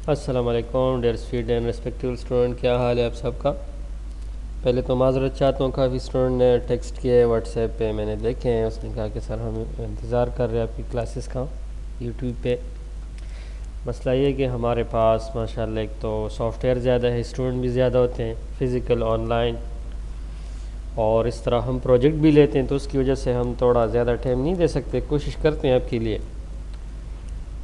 अस्सलाम वालेकुम dear student and respectable student, क्या हाल है आप सबका। पहले तो माज़रत चाहता हूँ, काफ़ी स्टूडेंट ने टेक्स्ट किए व्हाट्सएप पे, मैंने देखे हैं। उसने कहा कि सर हम इंतज़ार कर रहे हैं आपकी क्लासेस का यूट्यूब पे। मसला ये है कि हमारे पास माशाल्लाह एक तो सॉफ्टवेयर ज़्यादा है, स्टूडेंट भी ज़्यादा होते हैं, फ़िज़िकल ऑनलाइन, और इस तरह हम प्रोजेक्ट भी लेते हैं, तो उसकी वजह से हम थोड़ा ज़्यादा टाइम नहीं दे सकते। कोशिश करते हैं आपके लिए।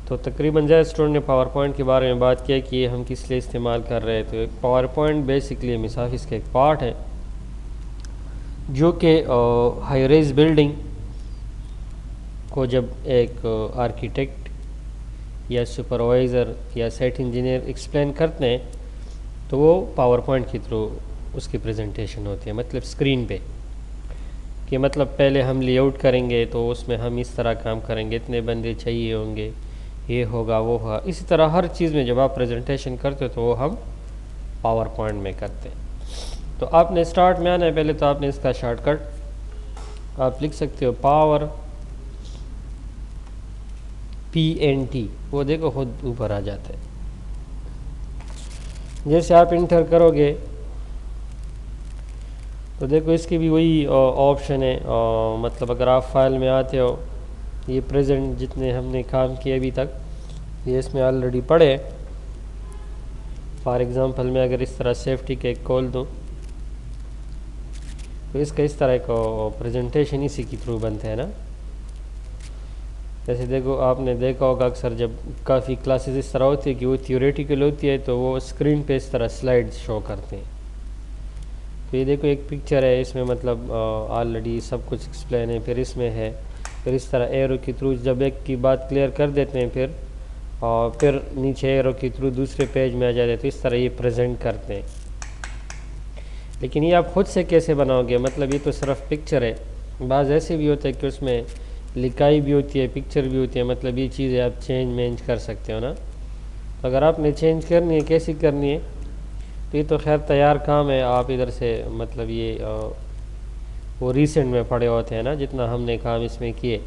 तो तकरीबन ज़्यादा स्टूडेंट ने पावर पॉइंट के बारे में बात किया कि ये हम किस लिए इस्तेमाल कर रहे हैं। तो एक पावर पॉइंट बेसिकली मिसाफिस का एक पार्ट है जो कि हाई रेज बिल्डिंग को जब एक आर्किटेक्ट या सुपरवाइज़र या साइट इंजीनियर एक्सप्लेन करते हैं तो वो पावर पॉइंट के थ्रू उसकी प्रेजेंटेशन होती है, मतलब स्क्रीन पे। कि मतलब पहले हम लेआउट करेंगे तो उसमें हम इस तरह काम करेंगे, इतने बंदे चाहिए होंगे, ये होगा वो होगा। इसी तरह हर चीज़ में जब आप प्रेजेंटेशन करते हो तो वो हम पावर पॉइंट में करते हैं। तो आपने स्टार्ट में आना है, पहले तो आपने इसका शॉर्टकट आप लिख सकते हो पावर PNT, वो देखो खुद ऊपर आ जाता है। जैसे आप इंटर करोगे तो देखो इसकी भी वही ऑप्शन है। मतलब अगर आप फाइल में आते हो, ये प्रेजेंट जितने हमने काम किए अभी तक ये इसमें ऑलरेडी पड़े। फॉर एग्ज़ाम्पल मैं अगर इस तरह सेफ्टी के खोल दूँ तो इसका इस तरह का प्रेजेंटेशन इसी के थ्रू बनता है ना। जैसे देखो आपने देखा होगा अक्सर जब काफ़ी क्लासेस इस तरह होती है कि वो थियोरेटिकल होती है तो वो स्क्रीन पे इस तरह स्लाइड शो करते हैं। तो ये देखो एक पिक्चर है, इसमें मतलब ऑलरेडी सब कुछ एक्सप्लेन है, फिर इसमें है, फिर इस तरह एरो के थ्रू जब एक की बात क्लियर कर देते हैं फिर नीचे एरो के थ्रू दूसरे पेज में आ जाते हैं। तो इस तरह ये प्रेजेंट करते हैं। लेकिन ये आप खुद से कैसे बनाओगे, मतलब ये तो सिर्फ पिक्चर है। बाज़ ऐसे भी होता है कि उसमें लिखाई भी होती है, पिक्चर भी होती है, मतलब ये चीज़ें आप चेंज मेंज कर सकते हो ना। तो अगर आपने चेंज करनी है, कैसी करनी है, तो ये तो खैर तैयार काम है। आप इधर से मतलब ये वो रिसेंट में पड़े होते हैं ना, जितना हमने काम इसमें किए।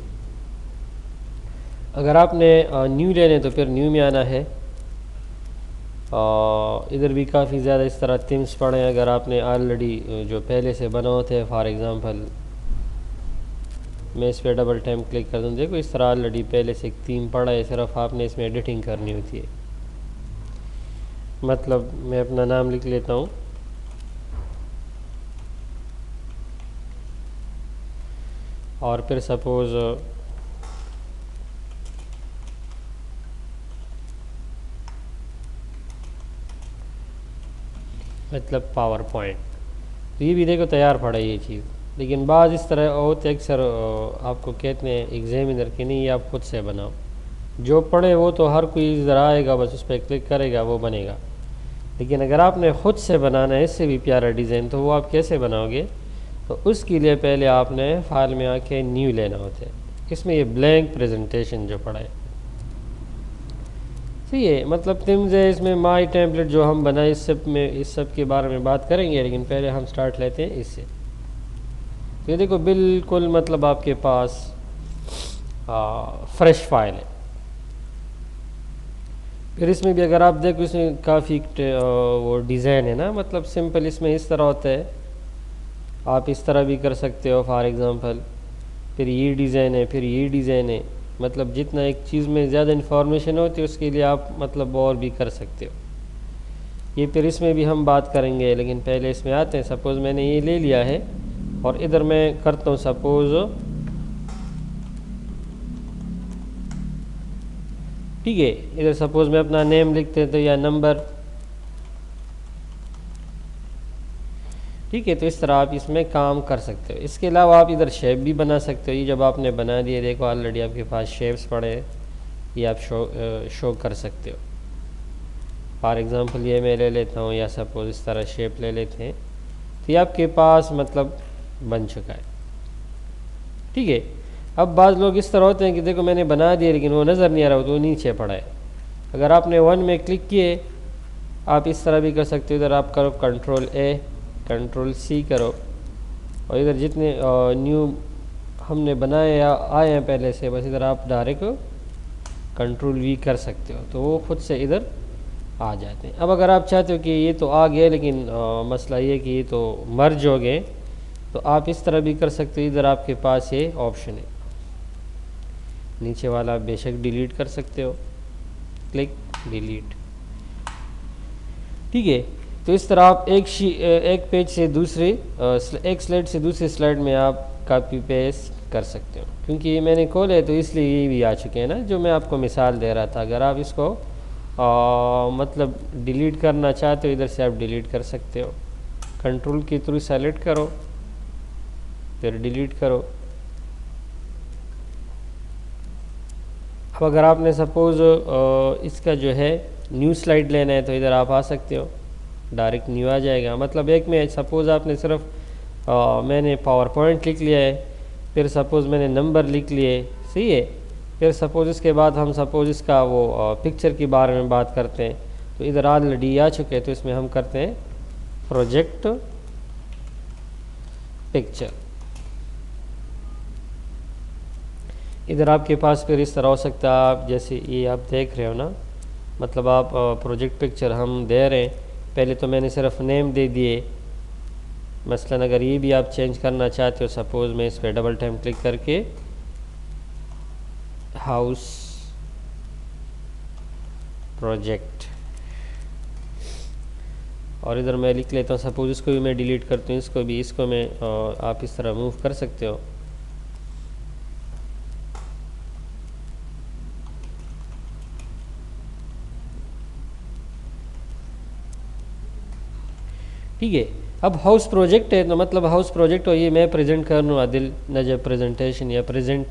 अगर आपने न्यू लेने तो फिर न्यू में आना है। इधर भी काफ़ी ज़्यादा इस तरह थीम्स पड़े हैं। अगर आपने ऑलरेडी जो पहले से बना होते हैं, फॉर एग्ज़ाम्पल मैं इस पर डबल टाइम क्लिक कर दूँ, देखो इस तरह ऑलरेडी पहले से एक थीम पड़ा है, सिर्फ आपने इसमें एडिटिंग करनी होती है। मतलब मैं अपना नाम लिख लेता हूँ, और फिर सपोज़ मतलब पावर पॉइंट, तो ये भी देखो तैयार पड़ा है ये चीज़। लेकिन बाज़ इस तरह होते अक्सर आपको कहते हैं एग्जामिनर कि नहीं ये आप खुद से बनाओ। जो पढ़े वो तो हर कोई इधर आएगा, बस उस पर क्लिक करेगा वो बनेगा। लेकिन अगर आपने ख़ुद से बनाना है इससे भी प्यारा डिज़ाइन, तो वो आप कैसे बनाओगे, तो उसके लिए पहले आपने फाइल में आके न्यू लेना होता है। इसमें ये ब्लैंक प्रेजेंटेशन जो पड़ा है सही है, मतलब थिम्स है इसमें माई टेम्पलेट जो हम बनाए, इस सब के बारे में बात करेंगे। लेकिन पहले हम स्टार्ट लेते हैं इससे। तो ये देखो बिल्कुल मतलब आपके पास फ्रेश फाइल है। फिर इसमें भी अगर आप देखो इसमें काफ़ी वो डिज़ाइन है ना, मतलब सिंपल इसमें इस तरह होता है, आप इस तरह भी कर सकते हो फॉर एग्ज़ाम्पल। फिर ये डिज़ाइन है, फिर ये डिज़ाइन है, मतलब जितना एक चीज़ में ज़्यादा इन्फॉर्मेशन होती है उसके लिए आप मतलब और भी कर सकते हो। ये फिर इसमें भी हम बात करेंगे, लेकिन पहले इसमें आते हैं। सपोज़ मैंने ये ले लिया है और इधर मैं करता हूँ सपोज़, ठीक है, इधर सपोज़ मैं अपना नेम लिख देता हूँ या नंबर, ठीक है। तो इस तरह आप इसमें काम कर सकते हो। इसके अलावा आप इधर शेप भी बना सकते हो। ये जब आपने बना दिए, देखो ऑलरेडी आपके पास शेप्स पड़े हैं, ये आप शो कर सकते हो। फॉर एग्ज़ाम्पल ये मैं ले लेता हूँ, या सपोज़ इस तरह शेप ले लेते हैं, तो ये आपके पास मतलब बन चुका है, ठीक है। अब बाज़ लोग इस तरह होते हैं कि देखो मैंने बना दिया लेकिन वो नज़र नहीं आ रहा, तो वो नीचे पड़ा है। अगर आपने 1 में क्लिक किए, आप इस तरह भी कर सकते हो। इधर आप करो Ctrl+A, Ctrl+C करो, और इधर जितने न्यू हमने बनाए या आए हैं पहले से, बस इधर आप डायरेक्ट Ctrl+V कर सकते हो, तो वो खुद से इधर आ जाते हैं। अब अगर आप चाहते हो कि ये तो आ गया लेकिन मसला ये कि ये तो मर्ज हो गए, तो आप इस तरह भी कर सकते हो। इधर आपके पास ये ऑप्शन है, नीचे वाला बेशक डिलीट कर सकते हो, क्लिक डिलीट। ठीक है, तो इस तरह आप एक पेज से दूसरे एक स्लाइड से दूसरे स्लाइड में आप कॉपी पेस्ट कर सकते हो। क्योंकि ये मैंने खोले तो इसलिए ये भी आ चुके हैं ना, जो मैं आपको मिसाल दे रहा था। अगर आप इसको मतलब डिलीट करना चाहते हो, इधर से आप डिलीट कर सकते हो। कंट्रोल के थ्रू सेलेक्ट करो, फिर डिलीट करो। अब अगर आपने सपोज़ इसका जो है न्यू स्लाइड लेना है, तो इधर आप आ सकते हो, डायरेक्ट न्यू आ जाएगा। मतलब एक में सपोज़ आपने सिर्फ मैंने पावर पॉइंट लिख लिया है, फिर सपोज़ मैंने नंबर लिख लिए, सही है। फिर सपोज़ इसके बाद हम सपोज़ इसका वो पिक्चर के बारे में बात करते हैं, तो इधर ऑलरेडी आ चुके हैं, तो इसमें हम करते हैं प्रोजेक्ट पिक्चर। इधर आपके पास फिर इस तरह हो सकता है, आप जैसे ये आप देख रहे हो ना, मतलब आप प्रोजेक्ट पिक्चर हम दे रहे हैं। पहले तो मैंने सिर्फ नेम दे दिए। मसलन अगर ये भी आप चेंज करना चाहते हो, सपोज़ मैं इस पर डबल टाइम क्लिक करके हाउस प्रोजेक्ट, और इधर मैं लिख लेता हूँ सपोज़, इसको भी मैं डिलीट करता हूँ, इसको भी, इसको मैं आप इस तरह मूव कर सकते हो। ठीक है, अब हाउस प्रोजेक्ट है, तो मतलब हाउस प्रोजेक्ट हो, ये मैं प्रेजेंट कर लूँ आदिल नजब प्रेजेंटेशन या प्रेजेंट।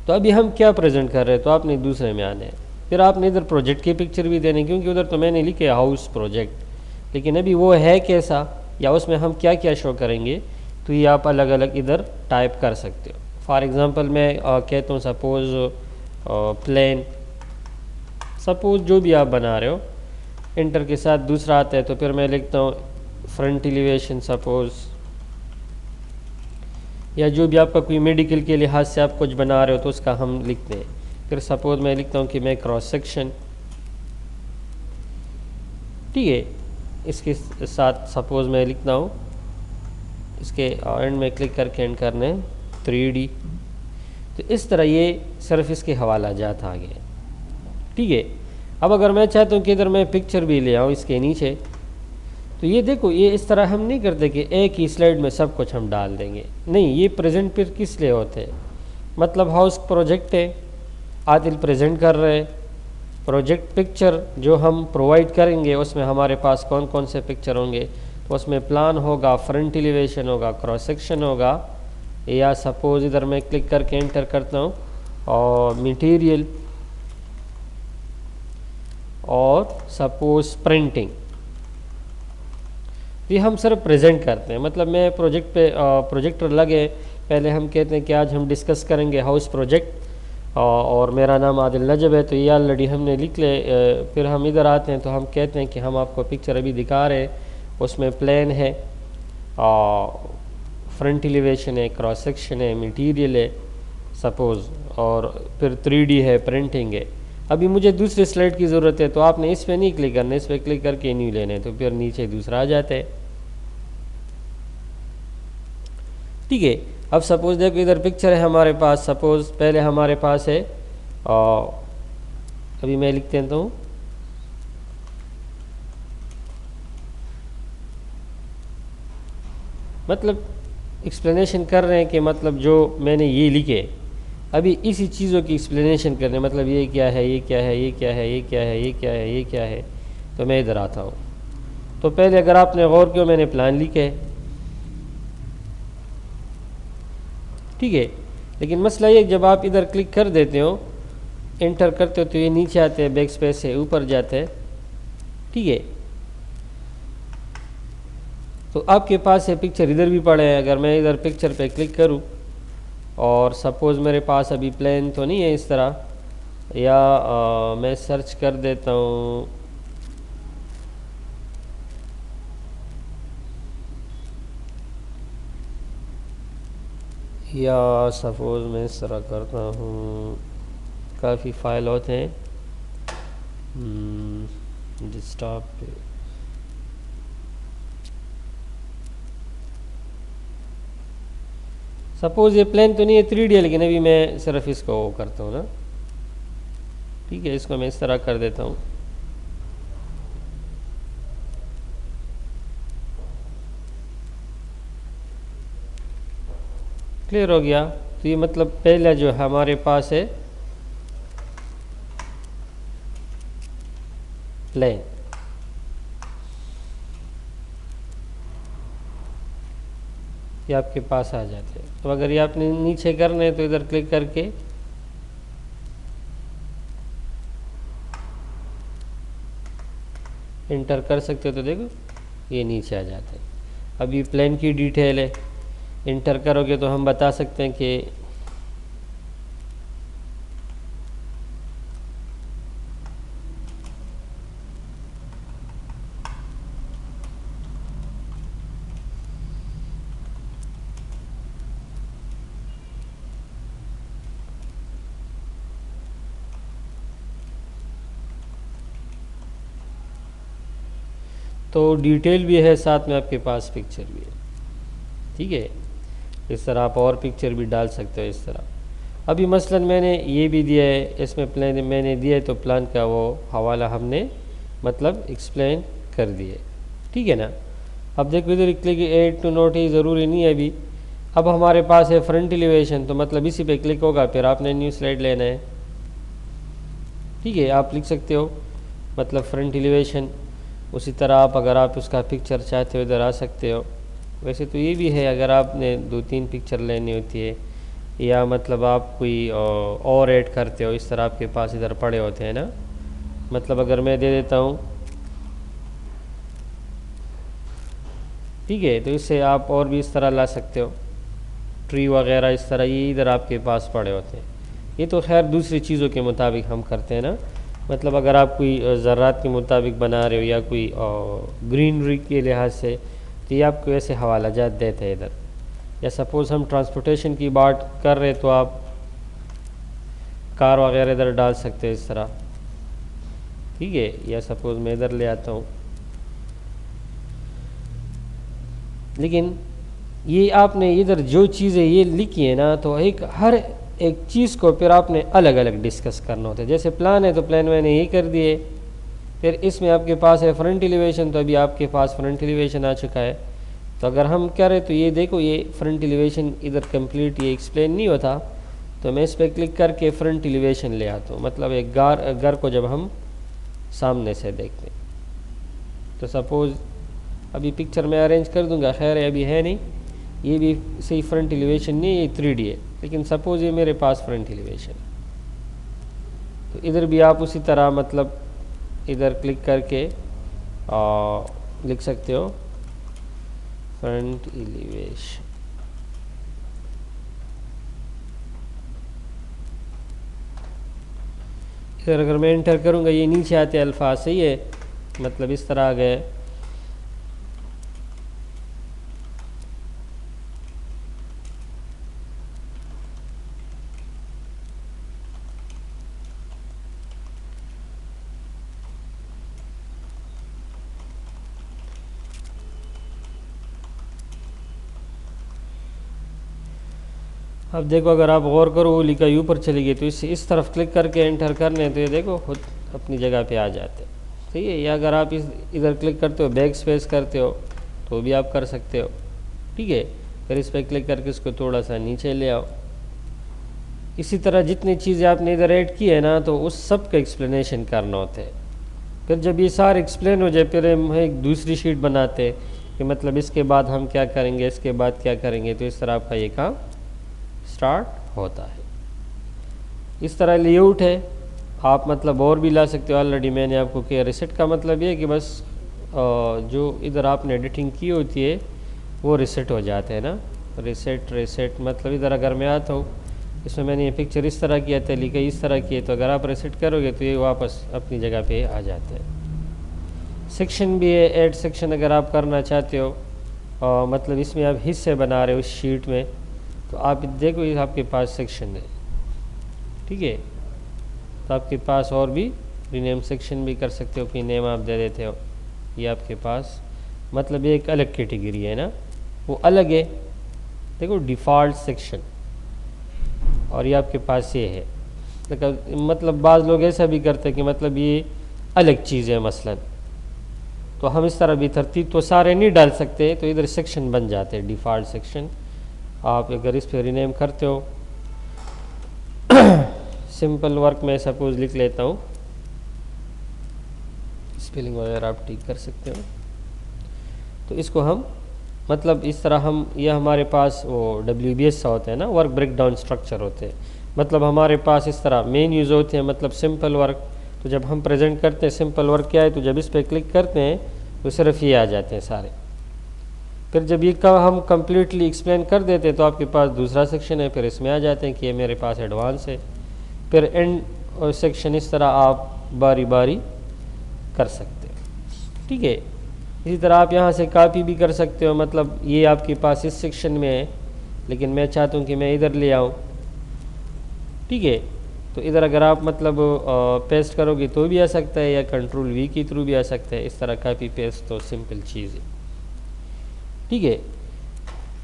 तो अभी हम क्या प्रेजेंट कर रहे हैं, तो आपने दूसरे में आना है। फिर आपने इधर प्रोजेक्ट की पिक्चर भी देनी, क्योंकि उधर तो मैंने लिखे हाउस प्रोजेक्ट, लेकिन अभी वो है कैसा या उसमें हम क्या क्या शो करेंगे, तो ये आप अलग अलग इधर टाइप कर सकते हो। फॉर एग्ज़ाम्पल मैं कहता हूँ सपोज़ प्लेन, सपोज़ जो भी आप बना रहे हो, इंटर के साथ दूसरा आता है, तो फिर मैं लिखता हूँ फ्रंट एलिवेशन सपोज़, या जो भी आपका कोई मेडिकल के लिहाज से आप कुछ बना रहे हो तो उसका हम लिखते हैं। फिर सपोज़ मैं लिखता हूँ कि मैं क्रॉस सेक्शन, ठीक है। इसके साथ सपोज़ मैं लिखता हूँ, इसके एंड में क्लिक करके एंड करने 3D। तो इस तरह ये सिर्फ इसके हवाला जात आ गए, ठीक है। अब अगर मैं चाहता हूँ कि इधर मैं पिक्चर भी ले आऊँ इसके नीचे, तो ये देखो, ये इस तरह हम नहीं करते कि एक ही स्लाइड में सब कुछ हम डाल देंगे, नहीं। ये प्रेजेंट फिर किस लिए होते हैं, मतलब हाउस प्रोजेक्ट है, आदिल प्रेजेंट कर रहे हैं। प्रोजेक्ट पिक्चर जो हम प्रोवाइड करेंगे, उसमें हमारे पास कौन कौन से पिक्चर होंगे, तो उसमें प्लान होगा, फ्रंट एलिवेशन होगा, क्रॉस सेक्शन होगा, या सपोज़ इधर मैं क्लिक करके एंटर करता हूँ और मटेरियल, और सपोज़ प्रिंटिंग। ये हम सिर्फ प्रेजेंट करते हैं। मतलब मैं प्रोजेक्ट पे प्रोजेक्टर लगे, पहले हम कहते हैं कि आज हम डिस्कस करेंगे हाउस प्रोजेक्ट, और मेरा नाम आदिल नजब है, तो ये ऑलरेडी हमने लिख ले। फिर हम इधर आते हैं तो हम कहते हैं कि हम आपको पिक्चर अभी दिखा रहे हैं, उसमें प्लेन है, फ्रंट एलिवेशन है, क्रॉस सेक्शन है, मटेरियल है सपोज़, और फिर 3D है, प्रिंटिंग है। अभी मुझे दूसरे स्लाइड की ज़रूरत है, तो आपने इस पर नहीं क्लिक करना, इस पर क्लिक करके न्यू लेना है, तो फिर नीचे दूसरा आ जाता है, ठीक है। अब सपोज़ देखो, इधर पिक्चर है हमारे पास, सपोज़ पहले हमारे पास है, अभी मैं लिख देता हूँ मतलब एक्सप्लेनेशन कर रहे हैं कि मतलब जो मैंने ये लिखे, अभी इसी चीज़ों की एक्सप्लेनेशन कर रहे हैं, मतलब ये क्या है, ये क्या है, ये क्या है, ये क्या है, ये क्या है, ये क्या है। तो मैं इधर आता हूँ, तो पहले अगर आपने गौर किया, मैंने प्लान लिखे, ठीक है। लेकिन मसला ये, जब आप इधर क्लिक कर देते हो, एंटर करते हो, तो ये नीचे आते हैं, बैक स्पेस से ऊपर जाते हैं, ठीक है। तो आपके पास ये पिक्चर इधर भी पड़े हैं। अगर मैं इधर पिक्चर पे क्लिक करूं, और सपोज़ मेरे पास अभी प्लेन तो नहीं है इस तरह, या मैं सर्च कर देता हूँ, या सपोज़ मैं इस तरह करता हूँ, काफ़ी फ़ाइल होते हैं, डेस्कटॉप पे। सपोज़ ये प्लेन तो नहीं है 3D है, लेकिन अभी मैं सिर्फ इसको वो करता हूँ ना, ठीक है, इसको मैं इस तरह कर देता हूँ। क्लियर हो गया। तो ये मतलब पहला जो हमारे पास है प्लेन, ये आपके पास आ जाते हैं। तो अगर ये आपने नीचे करना है तो इधर क्लिक करके इंटर कर सकते हो, तो देखो ये नीचे आ जाते हैं। अब ये प्लेन की डिटेल है, इंटर करोगे तो हम बता सकते हैं कि तो डिटेल भी है, साथ में आपके पास पिक्चर भी है, ठीक है। इस तरह आप और पिक्चर भी डाल सकते हो इस तरह। अभी मसलन मैंने ये भी दिया है, इसमें प्लान मैंने दिया है, तो प्लान का वो हवाला हमने मतलब एक्सप्लेन कर दिए, ठीक है ना। अब देखो इधर क्लिक ऐड टू नोट ही ज़रूरी नहीं है अभी। अब हमारे पास है फ्रंट एलिवेशन, तो मतलब इसी पे क्लिक होगा, फिर आपने न्यू स्लाइड लेना है, ठीक है। आप लिख सकते हो मतलब फ्रंट एलिवेशन। उसी तरह आप अगर आप उसका पिक्चर चाहते हो इधर आ सकते हो। वैसे तो ये भी है, अगर आपने 2-3 पिक्चर लेनी होती है या मतलब आप कोई और ऐड करते हो, इस तरह आपके पास इधर पड़े होते हैं ना। मतलब अगर मैं दे देता हूँ, ठीक है, तो इससे आप और भी इस तरह ला सकते हो, ट्री वगैरह इस तरह, ये इधर आपके पास पड़े होते हैं। ये तो खैर दूसरी चीज़ों के मुताबिक हम करते हैं ना। मतलब अगर आप कोई ज़रात के मुताबिक बना रहे हो या कोई ग्रीनरी के लिहाज से, तो ये आपको ऐसे हवाला जात देते हैं इधर। या सपोज़ हम ट्रांसपोर्टेशन की बात कर रहे तो आप कार वगैरह इधर डाल सकते हो इस तरह, ठीक है। या सपोज़ मैं इधर ले आता हूँ, लेकिन ये आपने इधर जो चीज़ें ये लिखी है ना, तो हर एक चीज़ को फिर आपने अलग अलग डिस्कस करना होता है। जैसे प्लान है तो प्लान मैंने यही कर दिए, फिर इसमें आपके पास है फ्रंट एलिवेशन, तो अभी आपके पास फ्रंट एलिवेशन आ चुका है। तो अगर हम करें तो ये देखो, ये फ्रंट एलिवेशन इधर कंप्लीट ये एक्सप्लेन नहीं होता, तो मैं इस पर क्लिक करके फ्रंट एलिवेशन ले आता हूँ। मतलब एक घर को जब हम सामने से देखते हैं, तो सपोज़ अभी पिक्चर में अरेंज कर दूंगा, खैर अभी है नहीं, ये भी सही फ्रंट एलिवेशन नहीं, ये 3D है, लेकिन सपोज़ ये मेरे पास फ्रंट एलिवेशन, तो इधर भी आप उसी तरह मतलब इधर क्लिक करके लिख सकते हो फ्रंट एलिवेशन। इधर अगर मैं एंटर करूँगा, ये नीचे आते अल्फाज, सही है, मतलब इस तरह आ गए। अब देखो अगर आप गौर करो, वो लिखा ऊपर चली गई, तो इस तरफ क्लिक करके एंटर करने, तो ये देखो खुद अपनी जगह पे आ जाते, सही है। या अगर आप इधर क्लिक करते हो, बैक स्पेस करते हो, तो भी आप कर सकते हो, ठीक है। फिर इस पर क्लिक करके इसको थोड़ा सा नीचे ले आओ। इसी तरह जितनी चीज़ें आपने इधर ऐड की है ना, तो उस सब का एक्सप्लेनेशन करना होता है। फिर जब ये सारे एक्सप्लेन हो जाए, फिर हम एक दूसरी शीट बनाते हैं कि मतलब इसके बाद हम क्या करेंगे, इसके बाद क्या करेंगे, तो इस तरह आपका ये काम स्टार्ट होता है। इस तरह लेआउट है, आप मतलब और भी ला सकते हो। ऑलरेडी मैंने आपको किया। रिसेट का मतलब ये है कि बस जो इधर आपने एडिटिंग की होती है वो रिसेट हो जाते हैं ना। रिसेट मतलब इधर अगर मैं आता हूँ, इसमें मैंने ये पिक्चर इस तरह किया था, लिखा इस तरह किए, तो अगर आप रिसेट करोगे तो ये वापस अपनी जगह पे आ जाते हैं। सेक्शन भी है, ऐड सेक्शन अगर आप करना चाहते हो, मतलब इसमें आप हिस्से बना रहे हो इस शीट में, तो आप देखो ये आपके पास सेक्शन है, ठीक है। तो आपके पास और भी रीनेम सेक्शन भी कर सकते हो, कोई नेम आप दे देते हो। ये आपके पास मतलब ये एक अलग कैटेगरी है ना, वो अलग है। देखो डिफ़ॉल्ट सेक्शन, और ये आपके पास ये है। मतलब बाज़ लोग ऐसा भी करते हैं कि मतलब ये अलग चीज़ है मसलन, तो हम इस तरह भी तरतीब तो सारे नहीं डाल सकते, तो इधर सेक्शन बन जाते हैं डिफ़ॉल्ट सेक्शन। आप अगर इस पर रीनेम करते हो सिंपल वर्क में सपोज़ लिख लेता हूँ, स्पेलिंग वगैरह आप ठीक कर सकते हो। तो इसको हम मतलब इस तरह हम, ये हमारे पास वो WBS सा होता है ना, वर्क ब्रेकडाउन स्ट्रक्चर होते हैं। मतलब हमारे पास इस तरह मेन यूज़ होते हैं, मतलब सिंपल वर्क। तो जब हम प्रेजेंट करते हैं सिंपल वर्क क्या है, तो जब इस पर क्लिक करते हैं तो सिर्फ ये आ जाते हैं सारे। फिर जब ये का हम कम्प्लीटली एक्सप्लेन कर देते हैं तो आपके पास दूसरा सेक्शन है, फिर इसमें आ जाते हैं कि ये मेरे पास एडवांस है। फिर एंड सेक्शन इस तरह आप बारी बारी कर सकते हो, ठीक है। इसी तरह आप यहाँ से कॉपी भी कर सकते हो, मतलब ये आपके पास इस सेक्शन में है लेकिन मैं चाहता हूँ कि मैं इधर ले आऊँ, ठीक है। तो इधर अगर आप मतलब पेस्ट करोगे तो भी आ सकता है, या Ctrl+V के थ्रू भी आ सकता है। इस तरह कॉपी पेस्ट तो सिंपल चीज़ है, ठीक है।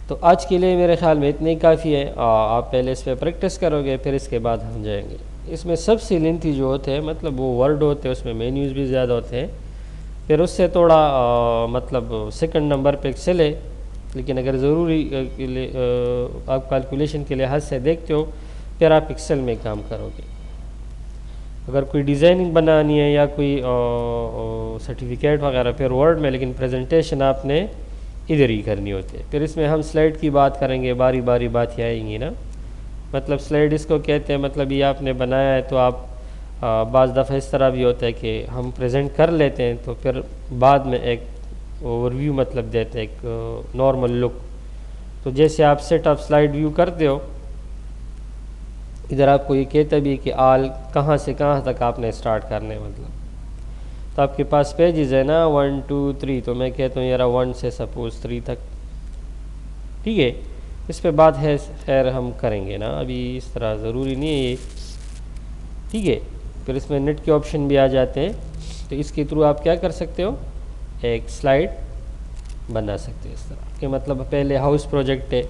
तो आज के लिए मेरे ख्याल में इतने ही काफ़ी है। आप पहले इस पर प्रैक्टिस करोगे, फिर इसके बाद हम जाएंगे। इसमें सबसे लेंथी जो होते हैं मतलब वो वर्ड होते हैं, उसमें मेन्यूज़ भी ज़्यादा होते हैं। फिर उससे थोड़ा मतलब सेकंड नंबर पे एक्सेल है, लेकिन अगर ज़रूरी आप कैलकुलेशन के लिहाज से देखते हो फिर आप एक्सेल में काम करोगे। अगर कोई डिज़ाइनिंग बनानी है या कोई सर्टिफिकेट वगैरह फिर वर्ड में, लेकिन प्रेजेंटेशन आपने इधर ही करनी होती है। फिर इसमें हम स्लाइड की बात करेंगे, बारी बारी बात आएंगी ना। मतलब स्लाइड इसको कहते हैं, मतलब ये आपने बनाया है तो आप बाज़ दफ़ा इस तरह भी होता है कि हम प्रेजेंट कर लेते हैं तो फिर बाद में एक ओवरव्यू मतलब देते हैं, एक नॉर्मल लुक। तो जैसे आप सेट ऑफ स्लाइड व्यू करते हो, इधर आपको ये कहता भी है कि आल कहाँ से कहाँ तक आपने स्टार्ट करने, मतलब तो आपके पास पेजेस है ना 1 2 3, तो मैं कहता हूँ यार 1 से सपोज 3 तक, ठीक है। इस पे बात है खैर हम करेंगे ना, अभी इस तरह ज़रूरी नहीं है ये, ठीक है। फिर इसमें नेट के ऑप्शन भी आ जाते हैं, तो इसके थ्रू आप क्या कर सकते हो, एक स्लाइड बना सकते हो इस तरह कि मतलब पहले हाउस प्रोजेक्ट है,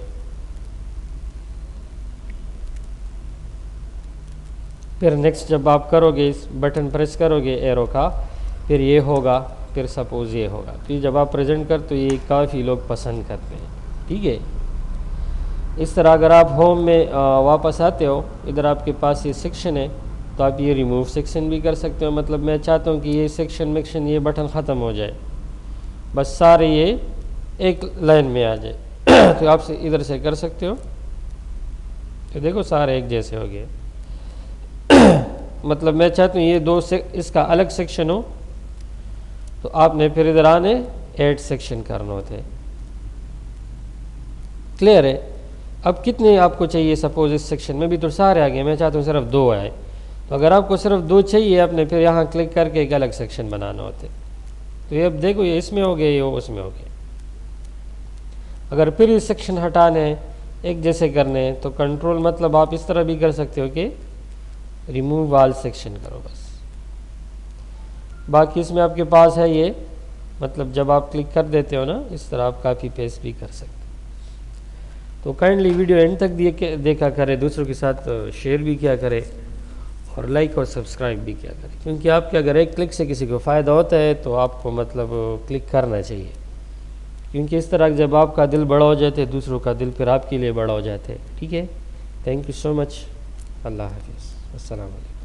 फिर नेक्स्ट जब आप करोगे इस बटन प्रेस करोगे एरो का, फिर ये होगा, फिर सपोज़ ये होगा। तो ये जब आप प्रेजेंट कर तो ये काफ़ी लोग पसंद करते हैं, ठीक है। इस तरह अगर आप होम में वापस आते हो, इधर आपके पास ये सेक्शन है, तो आप ये रिमूव सेक्शन भी कर सकते हो। मतलब मैं चाहता हूँ कि ये सेक्शन ये बटन ख़त्म हो जाए, बस सारे ये एक लाइन में आ जाए तो आप इधर से कर सकते हो। तो देखो सारे एक जैसे हो गए मतलब मैं चाहता हूँ ये दो से इसका अलग सेक्शन हो, तो आपने फिर इधर आने ऐड सेक्शन करना होते हैं, क्लियर है। अब कितने आपको चाहिए, सपोज इस सेक्शन में भी तो सारे आ गए, मैं चाहता हूँ सिर्फ 2 आए। तो अगर आपको सिर्फ 2 चाहिए, आपने फिर यहाँ क्लिक करके एक अलग सेक्शन बनाना होते। तो ये अब देखो ये इसमें हो गए, ये उसमें हो गए। अगर फिर ये सेक्शन हटाने एक जैसे करने तो कंट्रोल मतलब आप इस तरह भी कर सकते हो कि रिमूव ऑल सेक्शन करो बस। बाकी इसमें आपके पास है ये, मतलब जब आप क्लिक कर देते हो ना इस तरह आप कॉपी पेस्ट भी कर सकते हो। तो काइंडली वीडियो एंड तक देखा करें, दूसरों के साथ शेयर भी किया करें और लाइक और सब्सक्राइब भी किया करें, क्योंकि आपके अगर एक क्लिक से किसी को फ़ायदा होता है तो आपको मतलब क्लिक करना चाहिए। क्योंकि इस तरह जब आपका दिल बड़ा हो जाता है, दूसरों का दिल फिर आपके लिए बड़ा हो जाता है, ठीक है। थैंक यू सो मच, अल्लाह हाफिज़, अस्सलाम वालेकुम।